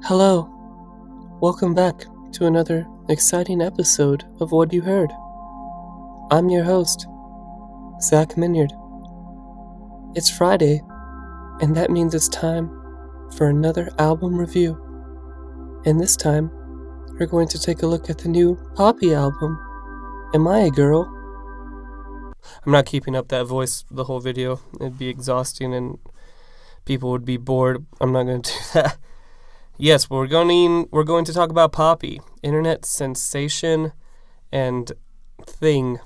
Hello, welcome back to another exciting episode of What You Heard. I'm your host, Zach Minyard. It's Friday, and that means it's time for another album review. And this time, we're going to take a look at the new Poppy album, Am I a Girl? I'm not keeping up that voice the whole video. It'd be exhausting and people would be bored. I'm not going to do that. Yes, but we're going to talk about Poppy, internet sensation and thing.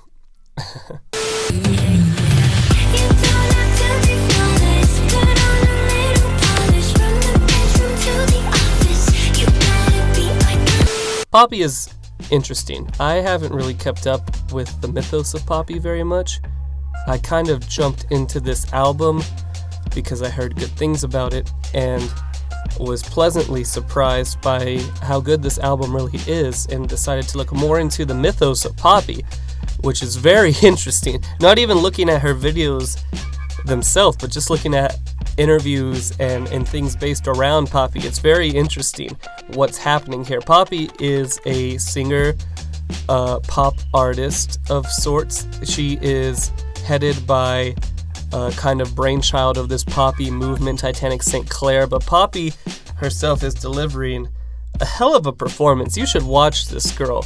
Poppy is interesting. I haven't really kept up with the mythos of Poppy very much. I kind of jumped into this album because I heard good things about it and was pleasantly surprised by how good this album really is and decided to look more into the mythos of Poppy, which is very interesting. Not even looking at her videos themselves, but just looking at interviews and things based around Poppy. It's very interesting what's happening here. Poppy is a singer, pop artist of sorts. She is headed by kind of brainchild of this Poppy movement, Titanic St. Clair, but Poppy herself is delivering a hell of a performance. You should watch this girl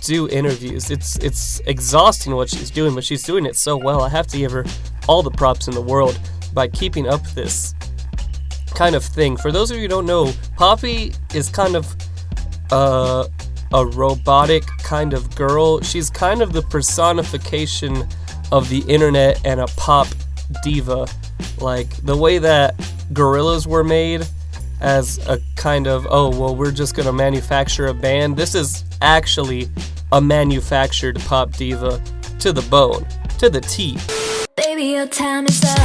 do interviews. It's exhausting what she's doing, but she's doing it so well. I have to give her all the props in the world by keeping up this kind of thing. For those of you who don't know, Poppy is kind of a robotic kind of girl. She's kind of the personification of the internet and a pop diva. Like the way that gorillas were made as a kind of, oh well, we're just gonna manufacture a band. This is actually a manufactured pop diva to the bone, to the T. Baby, your time is up.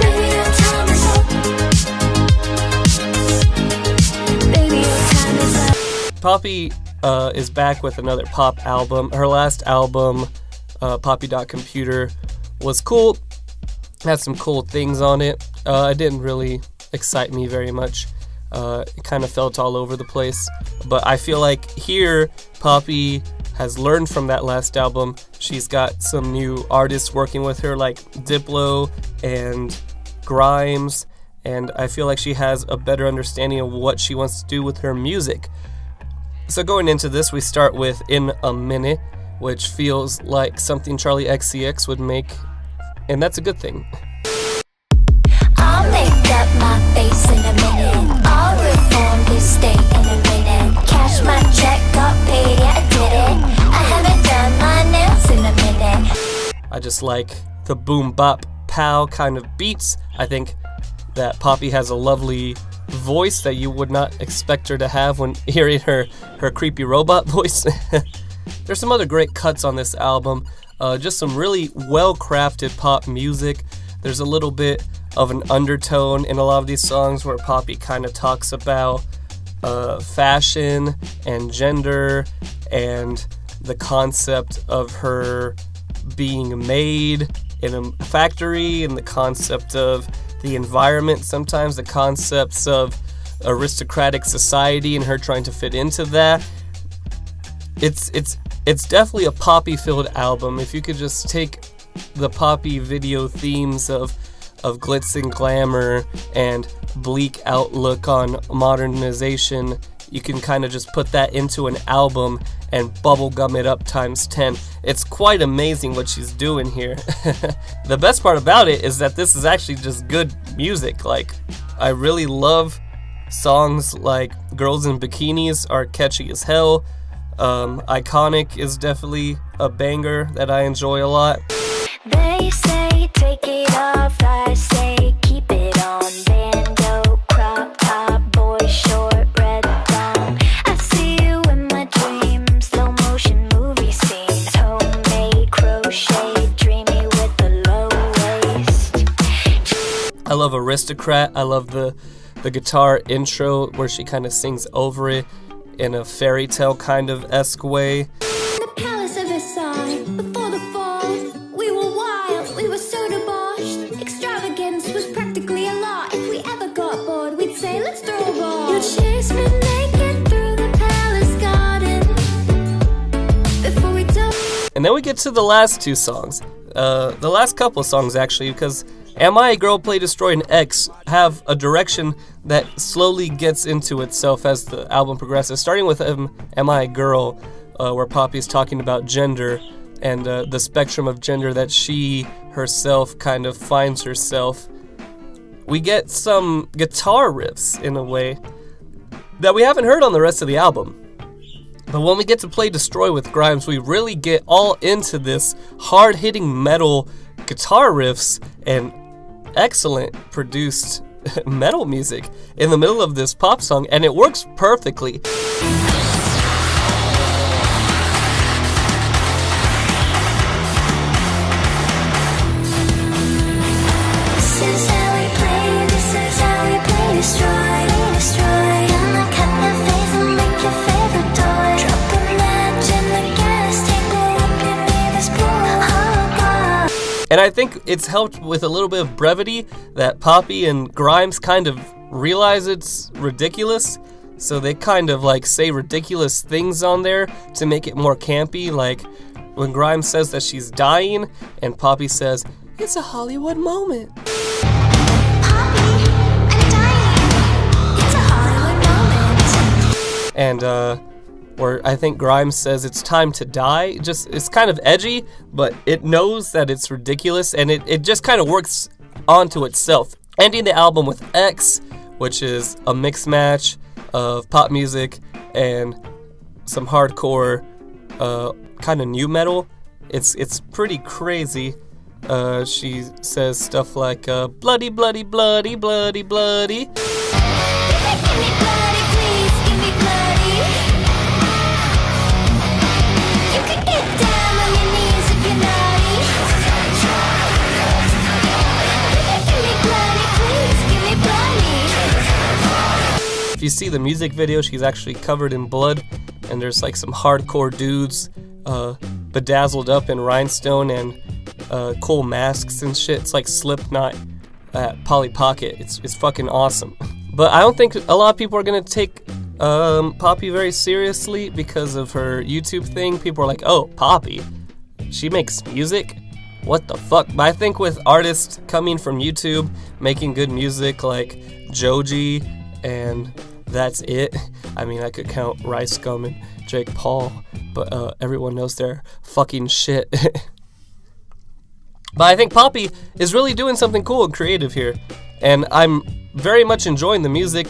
Baby, your time is up. Baby, your time is up. Poppy is back with another pop album. Her last album, Poppy.Computer, was cool. Had some cool things on it. It didn't really excite me very much. It kind of felt all over the place. But I feel like here, Poppy has learned from that last album. She's got some new artists working with her like Diplo and Grimes. And I feel like she has a better understanding of what she wants to do with her music. So going into this, we start with In a Minute, which feels like something Charlie XCX would make, and that's a good thing. I'll make up my face in a minute. I'll reform this state in a minute. Cash my check, got paid, yeah I did it. I haven't done my nails in a minute. I just like the boom bop pow kind of beats. I think that Poppy has a lovely voice that you would not expect her to have when hearing her creepy robot voice. There's some other great cuts on this album, just some really well-crafted pop music. There's a little bit of an undertone in a lot of these songs where Poppy kind of talks about fashion and gender and the concept of her being made in a factory and the concept of the environment, sometimes the concepts of aristocratic society and her trying to fit into that. It's definitely a Poppy-filled album. If you could just take the Poppy video themes of glitz and glamour and bleak outlook on modernization, you can kind of just put that into an album and bubblegum it up times 10. It's quite amazing what she's doing here. The best part about it is that this is actually just good music. Like, I really love songs like Girls in Bikinis are catchy as hell. Iconic is definitely a banger that I enjoy a lot. They say take it off, I say keep it on. Bando, crop top, boy short, red thumb. I see you in my dreams, slow motion movie scenes. Homemade crochet, dreamy with the low waist. I love Aristocrat. I love the guitar intro where she kind of sings over it in a fairy tale kind of esque way. The palace of Versailles, before the fall, we were wild, we were so debauched. Extravagance was practically a law if we ever got And then we get to the last two songs. The last couple of songs, actually, because Am I a Girl, Play, Destroy, and X have a direction that slowly gets into itself as the album progresses. Starting with Am I a Girl, where Poppy is talking about gender and the spectrum of gender that she herself kind of finds herself. We get some guitar riffs in a way that we haven't heard on the rest of the album. But when we get to Play Destroy with Grimes, we really get all into this hard-hitting metal guitar riffs and excellent produced metal music in the middle of this pop song, and it works perfectly. And I think it's helped with a little bit of brevity that Poppy and Grimes kind of realize it's ridiculous. So they kind of like say ridiculous things on there to make it more campy. Like when Grimes says that she's dying and Poppy says, "It's a Hollywood moment." Poppy, I'm dying. It's a Hollywood moment. And where I think Grimes says it's time to die. It's kind of edgy, but it knows that it's ridiculous, and it just kind of works onto itself. Ending the album with X, which is a mixed match of pop music and some hardcore kind of new metal. It's pretty crazy. She says stuff like bloody, bloody, bloody, bloody, bloody. If you see the music video, she's actually covered in blood, and there's like some hardcore dudes bedazzled up in rhinestone and cool masks and shit. It's like Slipknot at Polly Pocket. It's fucking awesome. But I don't think a lot of people are gonna take Poppy very seriously because of her YouTube thing. People are like, "Oh, Poppy, she makes music? What the fuck?" But I think with artists coming from YouTube, making good music like Joji and That's It. I mean, I could count Rice Gum and Jake Paul, but everyone knows their fucking shit. But I think Poppy is really doing something cool and creative here, and I'm very much enjoying the music.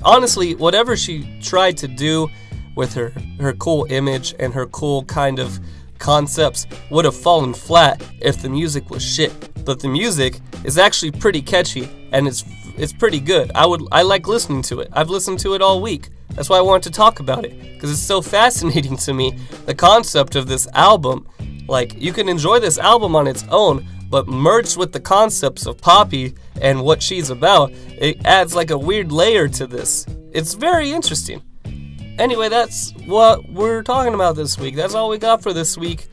Honestly, whatever she tried to do with her cool image and her cool kind of concepts would have fallen flat if the music was shit. But the music is actually pretty catchy, and it's pretty good. I like listening to it. I've listened to it all week. That's why I wanted to talk about it, because it's so fascinating to me, the concept of this album. Like, you can enjoy this album on its own, but merged with the concepts of Poppy and what she's about, it adds like a weird layer to this. It's very interesting. Anyway, that's what we're talking about this week. That's all we got for this week.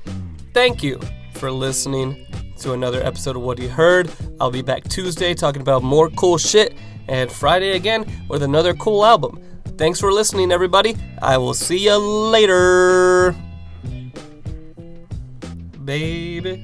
Thank you for listening to another episode of What You Heard. I'll be back Tuesday talking about more cool shit, and Friday again with another cool album. Thanks for listening, everybody. I will see you later. Baby.